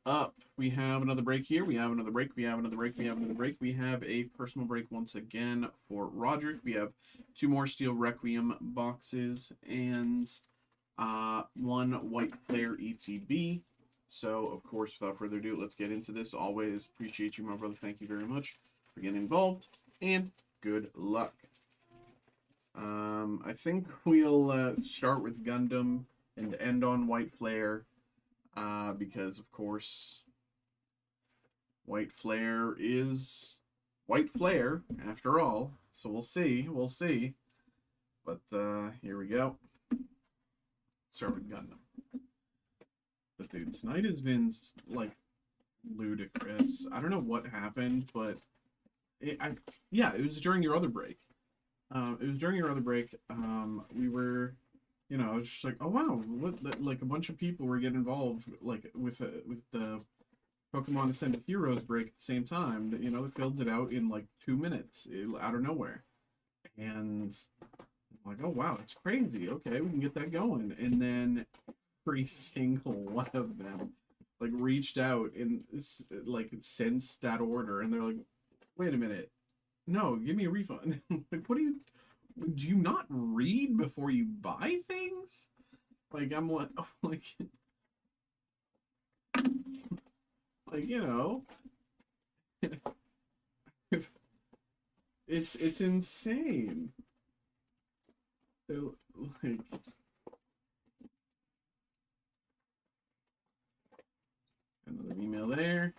Up. We have another break here. We have another break. We have another break. We have another break. We have a personal break once again for Roderic. We have two more Steel Requiem boxes and one White Flare ETB. So, of course, without further ado, let's get into this. Always appreciate you, my brother. Thank you very much for getting involved, and good luck. I think we'll start with Gundam and end on White Flare. Because of course, White Flare is White Flare after all. So we'll see. But here we go. Start with Gundam. But dude, tonight has been like ludicrous. I don't know what happened, but it was during your other break. It was during your other break. We were, it's just like, oh wow, like a bunch of people were getting involved, like with the Pokemon Ascended Heroes break at the same time. That they filled it out in like 2 minutes out of nowhere, and I'm like, oh wow, it's crazy. Okay, we can get that going. And then every single one of them like reached out and like since that order, and they're like, wait a minute, no, give me a refund. Like, what do you not read before you buy things? Like, I'm like, like it's insane. They're like, another email there.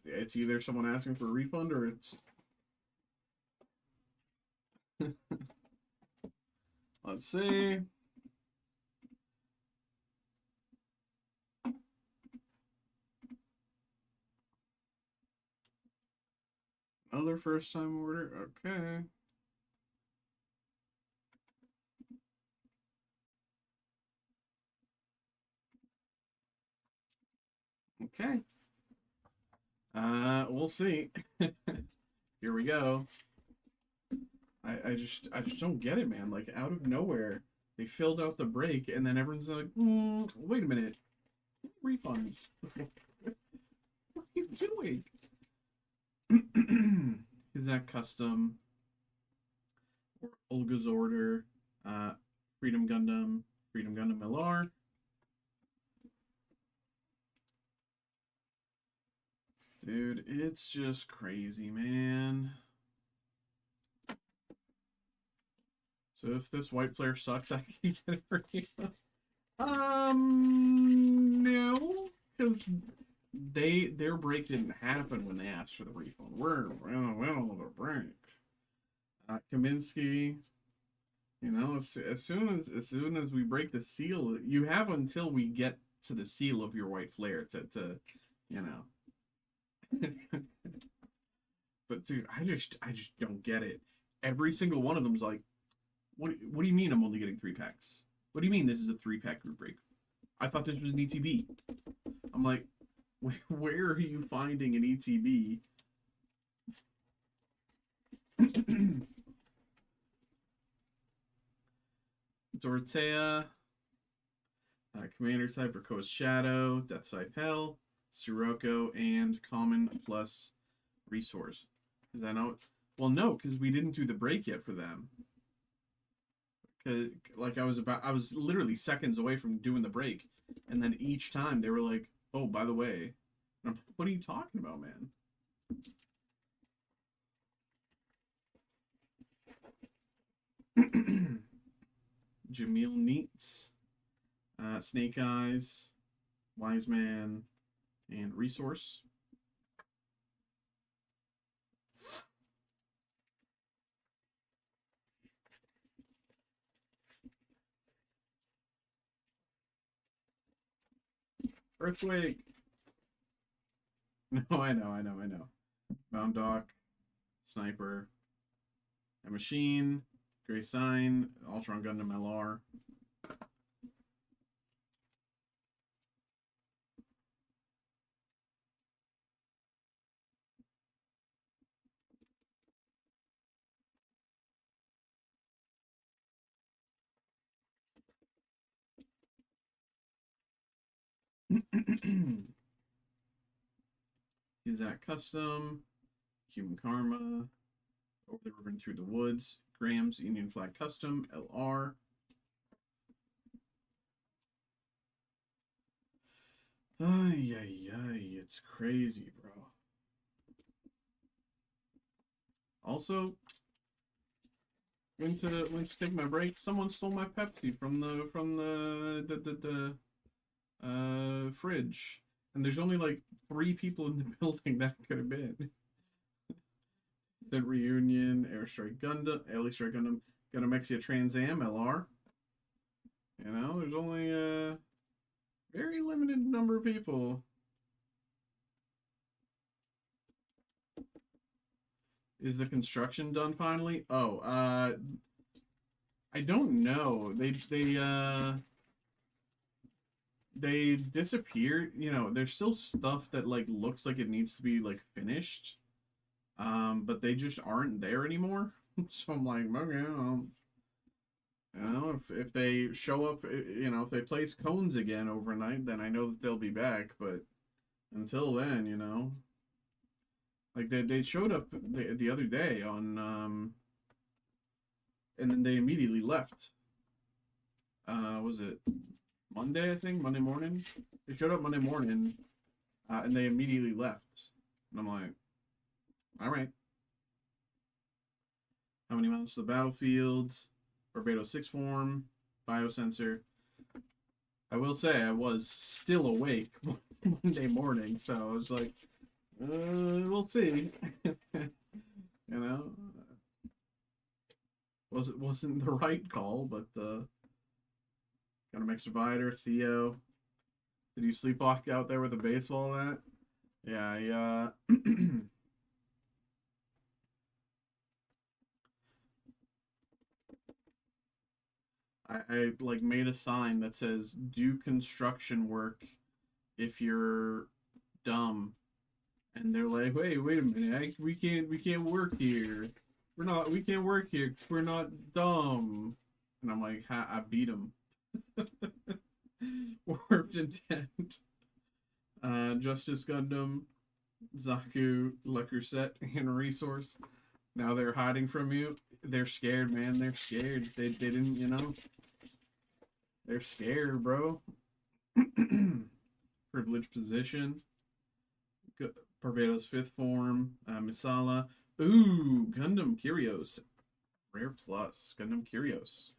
It's either someone asking for a refund or it's let's see. Another first time order. Okay. Okay. We'll see. Here we go. I just don't get it, man. Like out of nowhere, they filled out the break, and then everyone's like, wait a minute, refund. What are you doing? Is that custom? Or Olga's order? Freedom Gundam LR. Dude, it's just crazy, man. So if this White Flare sucks, I can get it for you. No, because their break didn't happen when they asked for the refund. We don't have a break. Kaminsky, as soon as we break the seal, you have until we get to the seal of your White Flare to But dude, I just don't get it. Every single one of them's like, what do you mean I'm only getting 3 packs? What do you mean this is a 3-pack group break? I thought this was an ETB. I'm like, where are you finding an ETB? Dorothea, Commander type, Rakoa's Shadow, Death Side Hell, Sirocco, and Common plus Resource. Is that not? Well, no, because we didn't do the break yet for them. Like I was literally seconds away from doing the break, and then each time they were like, "Oh, by the way," what are you talking about, man? Jamil Neats, Snake Eyes, Wise Man, and Resource. Earthquake. No, I know. Bound Dock, Sniper, a Machine, Gray Sign, Ultron Gundam LR. Is that custom? Human Karma. Over the River and Through the Woods. Graham's Union Flag Custom. LR. Ay, ay, ay. It's crazy, bro. Also, went to take my break. Someone stole my Pepsi from the fridge, and there's only like 3 people in the building that could have been. The Reunion, Airstrike Gundam, Airstrike Gundam, Gundamexia Trans Am LR. You know, there's only a very limited number of people. Is the construction done finally? Oh, I don't know. They disappeared. You know, there's still stuff that like looks like it needs to be like finished. But they just aren't there anymore. So I'm like, okay, you know, if they show up, you know, if they place cones again overnight, then I know that they'll be back. But until then, you know, like they showed up the other day on and then they immediately left. Was it Monday? I think Monday morning. They showed up Monday morning, and they immediately left. And I'm like, all right. How many miles to the battlefield? Barbados 6 form, biosensor. I will say I was still awake Monday morning, so I was like, we'll see. You know, wasn't the right call, but got a mixed divider. Theo, did you sleepwalk out there with a baseball at? Yeah, I like made a sign that says "Do construction work if you're dumb," and they're like, "Wait a minute, we can't work here. We can't work here because we're not dumb." And I'm like, I beat them. Warped Intent, Justice Gundam, Zaku, Leckerset, and Resource. Now they're hiding from you. They're scared, man. They're scared. They didn't, you know. They're scared, bro. Privileged Position. Barbados 5th form. Misala. Ooh, Gundam Kyrios. Rare Plus. Gundam Kyrios.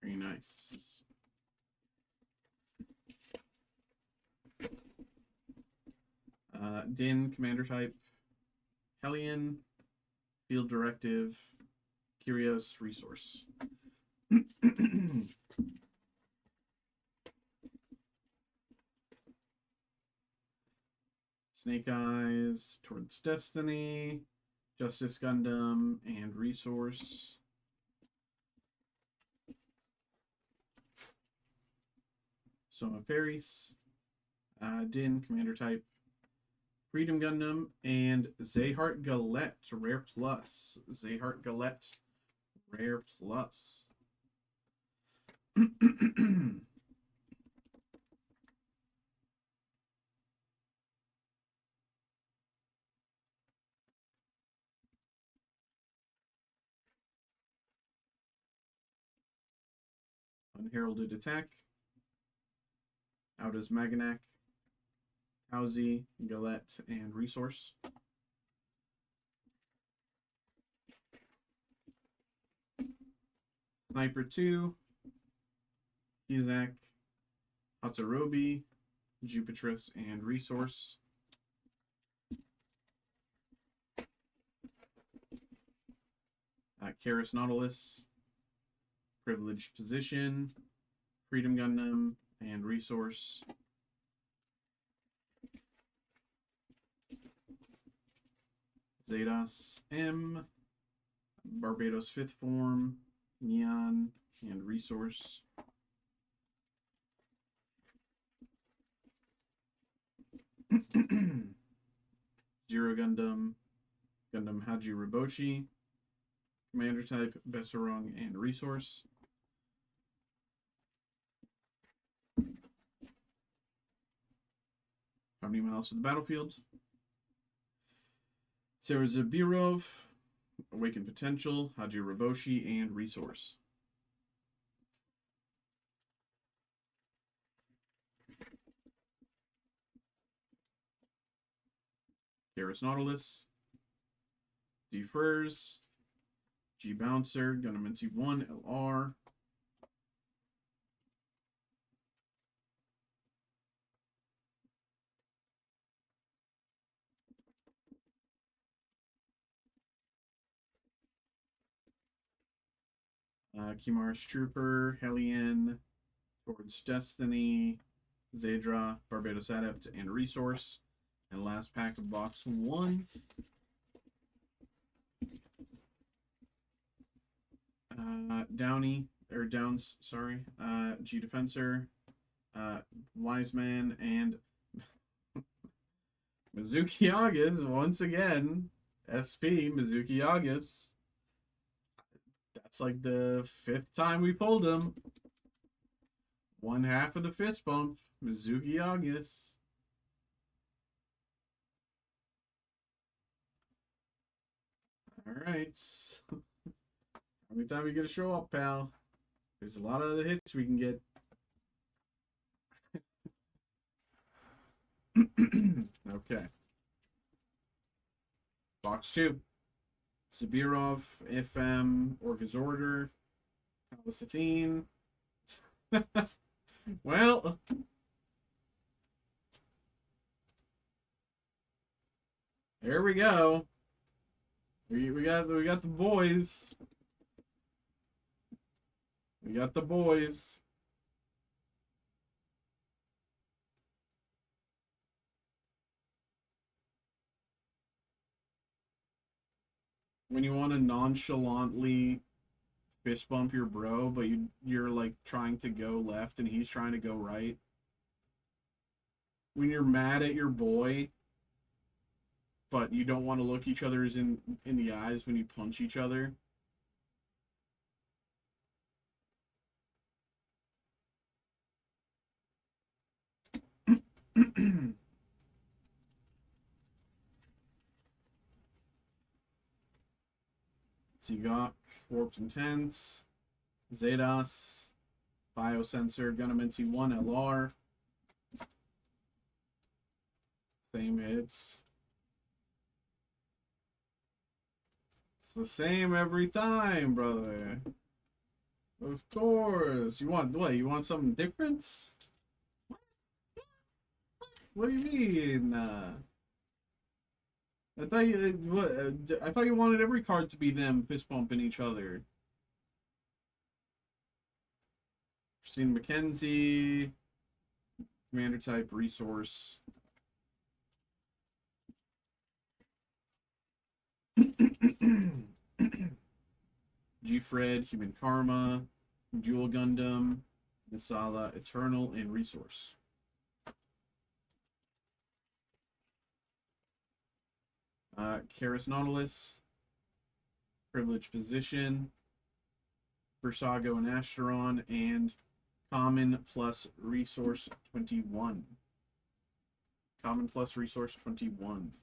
Very nice. Din, Commander Type. Hellion. Field Directive. Kyrios, Resource. Snake Eyes, Towards Destiny, Justice Gundam, and Resource. Soma Paris, Din, Commander Type, Freedom Gundam, and Zayhart Galette, Rare Plus. Zayhart Galette, Rare Plus. Unheralded Attack. Out as Maganak, Tauzi, Galette, and Resource. Sniper 2, Izak, Hatsurobi, Jupitrus, and Resource. Karis Nautilus, Privileged Position, Freedom Gundam, and Resource. Zedas M, Barbados 5th form, Neon, and Resource. Zero Gundam, Gundam Haji Riboshi, Commander type, Besserung, and Resource. How many miles to the battlefield? Sarah Zabirov, Awakened Potential, Haji Riboshi, and Resource. Garrus Nautilus, D Furs, G Bouncer, Gundam NC1 LR. Kimaris Trooper, Hellion, Towards Destiny, Zadra, Barbados Adept, and Resource. And last pack of box 1. Downs, sorry. G Defensor, Wiseman, and Mizuki August once again. SP Mizuki August. That's like the 5th time we pulled him. One half of the fist bump, Mizuki August. All right. How many times you get to show up, pal? There's a lot of other hits we can get. Okay. Box 2. Sabirov, FM, Orca's Order, Palace. Well, there we go. We got the boys. We got the boys. When you want to nonchalantly fist bump your bro, but you're like trying to go left and he's trying to go right. When you're mad at your boy, but you don't want to look each other in the eyes when you punch each other. Sigok, Warped Intense, Zedas, Biosensor, Gundam NC1 LR. Same hits. It's the same every time, brother. Of course. You want what? You want something different? What do you mean? I thought I thought you wanted every card to be them fist bumping each other. Christine McKenzie, Commander type, Resource. G-Fred, Human Karma, Dual Gundam, Nisala, Eternal, and Resource. Garrus Nautilus, Privileged Position, Versago and Asteron, and Common plus Resource 21. Common plus Resource 21.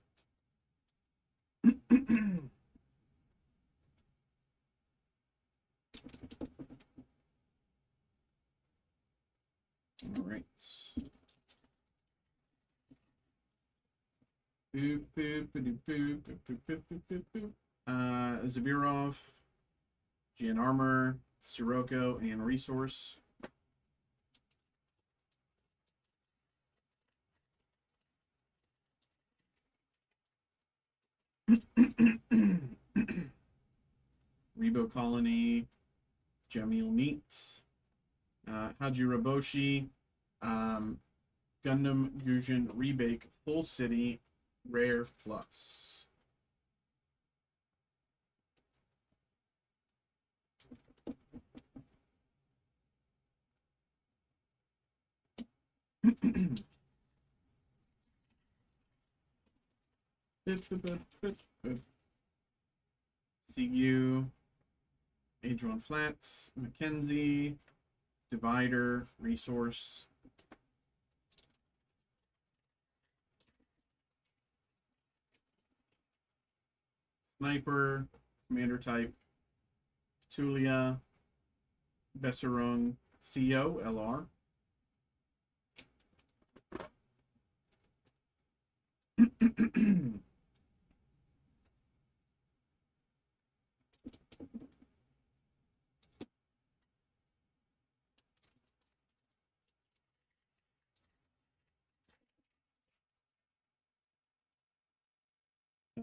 All right. Zabirov, GN Armor, Sirocco, and Resource. Rebo Colony, Jamil Neat, Haji Riboshi, Gundam Fusion Rebake Full City Rare Plus. Sigu, Adron Flats, Mackenzie, Divider, Resource. Sniper, Commander Type, Tulia, Besserung, Theo, LR.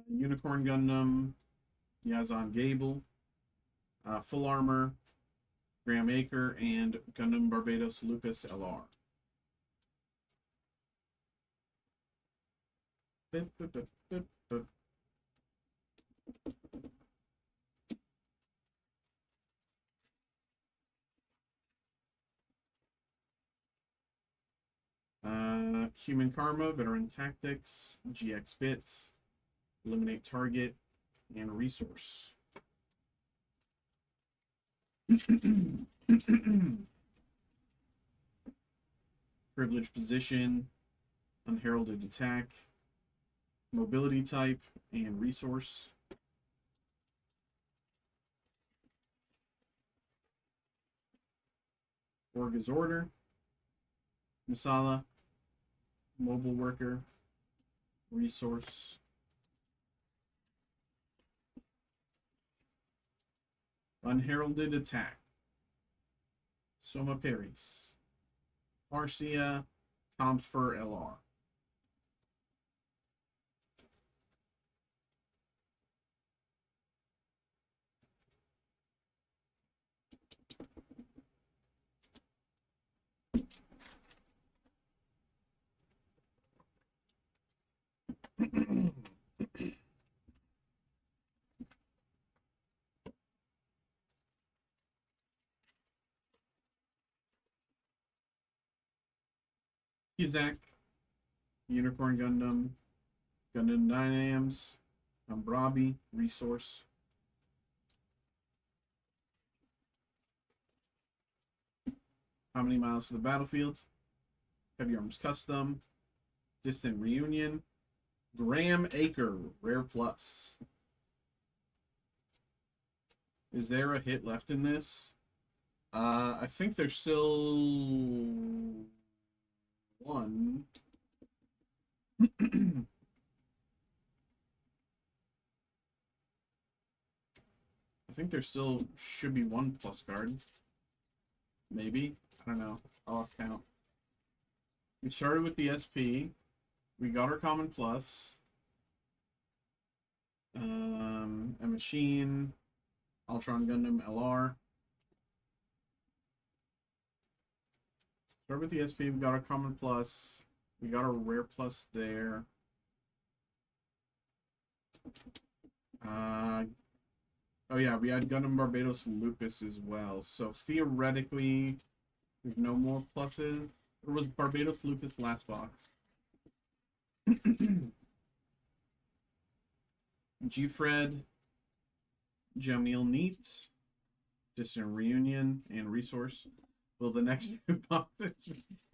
Unicorn Gundam, Yazan Gable, Full Armor, Graham Acre, and Gundam Barbados Lupus LR. Human Karma, Veteran Tactics, GX Bits, Eliminate Target, and Resource. Privileged Position, Unheralded Attack, Mobility Type, and Resource. Orga's Order, Masala, Mobile Worker, Resource. Unheralded Attack, Soma Paris, Farsia, Comfer LR. Kizak, Unicorn Gundam, Gundam Dynams, Umbrabi, Resource. How many miles to the battlefield? Heavy Arms Custom, Distant Reunion, Graham Acre, Rare Plus. Is there a hit left in this? I think there's still one. I think there still should be one plus card. Maybe. I don't know. I'll have to count. We started with the SP. We got our common plus. A machine. Ultron Gundam LR. Start with the SP. We got our common plus. We got our rare plus there. Oh yeah, we had Gundam Barbados Lupus as well. So theoretically, there's no more pluses. Or was Barbados Lupus last box? G-Fred, Jamil Neat, Distant Reunion, and Resource. Will the next few boxes be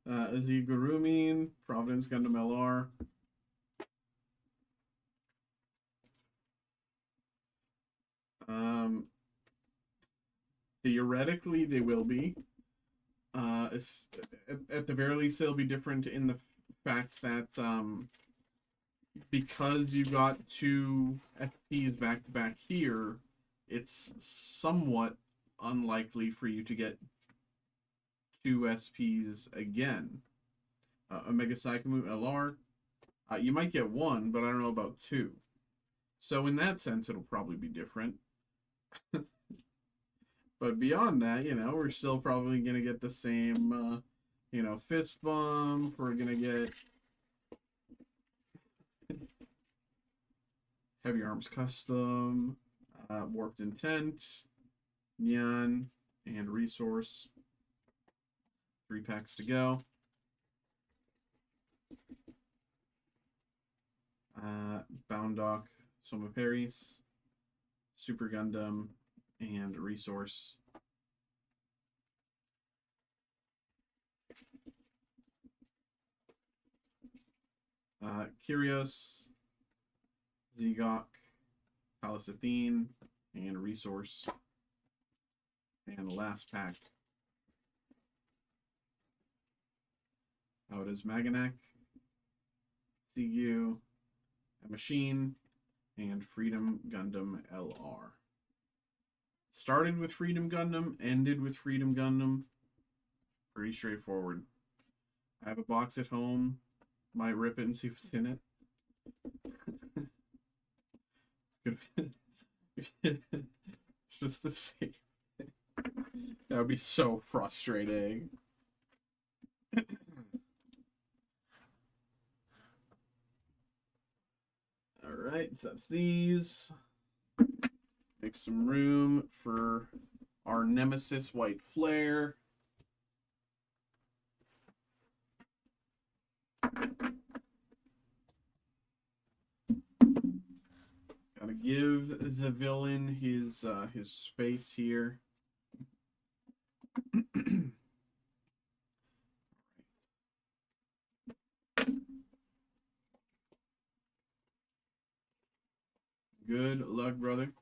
Azigurumin, Providence Gundam LR. Theoretically, they will be. At the very least, they'll be different in the fact that because you got two FPs back to back here, it's somewhat unlikely for you to get two SPs again. Omega Psychomu LR, you might get one, but I don't know about two. So in that sense, it'll probably be different. But beyond that, you know, we're still probably going to get the same, you know, fist bump. We're going to get Heavy Arms Custom, Warped Intent, Neon, and Resource. 3 packs to go. Boundock, Soma Paris, Super Gundam, and Resource. Kyrios, Zegok, Palace Athene, and Resource. And the last pack. Out is Maganak, CU, a Machine, and Freedom Gundam LR. Started with Freedom Gundam, ended with Freedom Gundam. Pretty straightforward. I have a box at home. Might rip it and see what's in it. It's good. It's just the same. That would be so frustrating. Alright, so that's these. Make some room for our Nemesis White Flare. Gotta give the villain his space here. Good luck, brother.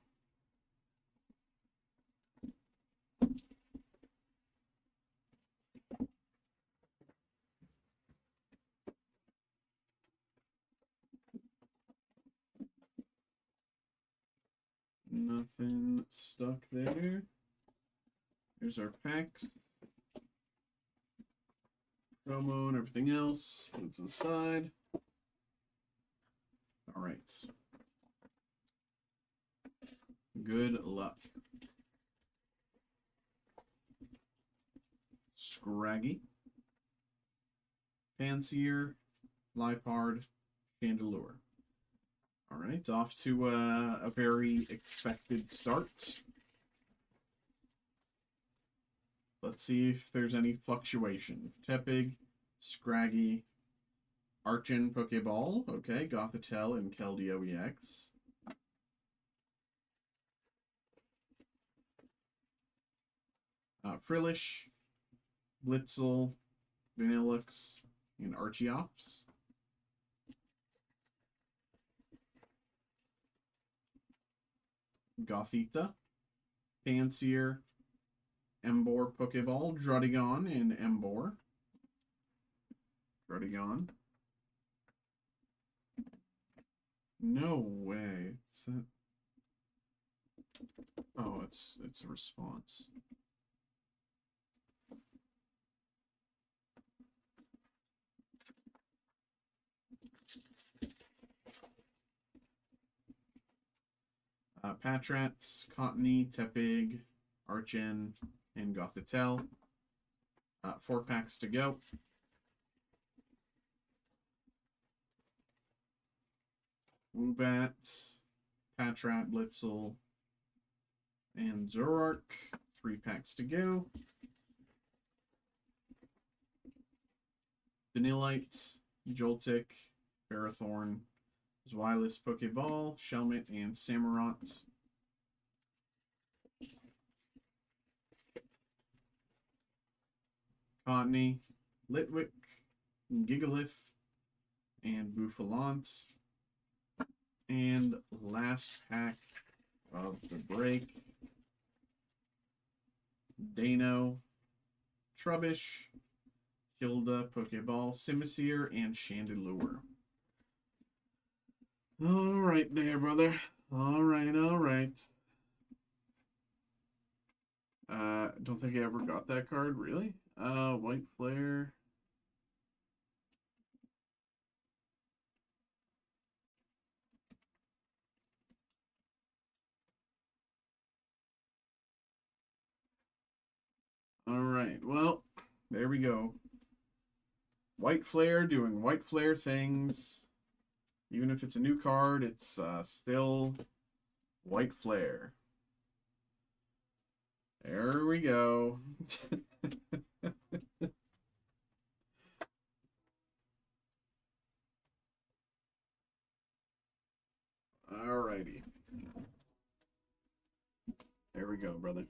Nothing stuck there. Here's our packs. Promo and everything else. Put it to the side. All right. Good luck. Scraggy. Panseer. Lipard. Chandelure. All right, off to a very expected start. Let's see if there's any fluctuation. Tepig, Scraggy, Archen Pokeball, okay, Gothitelle and Keldeo EX. Frillish, Blitzel, Vanillux, and Archeops. Gothita, Panseer, Emboar Pokeball, Druddigon, and Emboar. Druddigon. No way. Is that... Oh, it's a response. Patrats, Cottony, Tepig, Archen, and Gothitelle. 4 packs to go. Woobat, Patrat, Blitzel, and Zoroark. 3 packs to go. Vanillite, Joltik, Ferrothorn, Zweilous Pokeball, Shelmet, and Samurott. Cottony, Litwick, Gigalith, and Bouffalant. And last pack of the break. Dano, Trubbish, Hilda, Pokeball, Simisear, and Chandelure. All right there, brother. All right, all right. Don't think I ever got that card, really. White Flare. All right, well, there we go. White Flare doing White Flare things. Even if it's a new card, it's still White Flare. There we go. Alrighty. There we go, brother.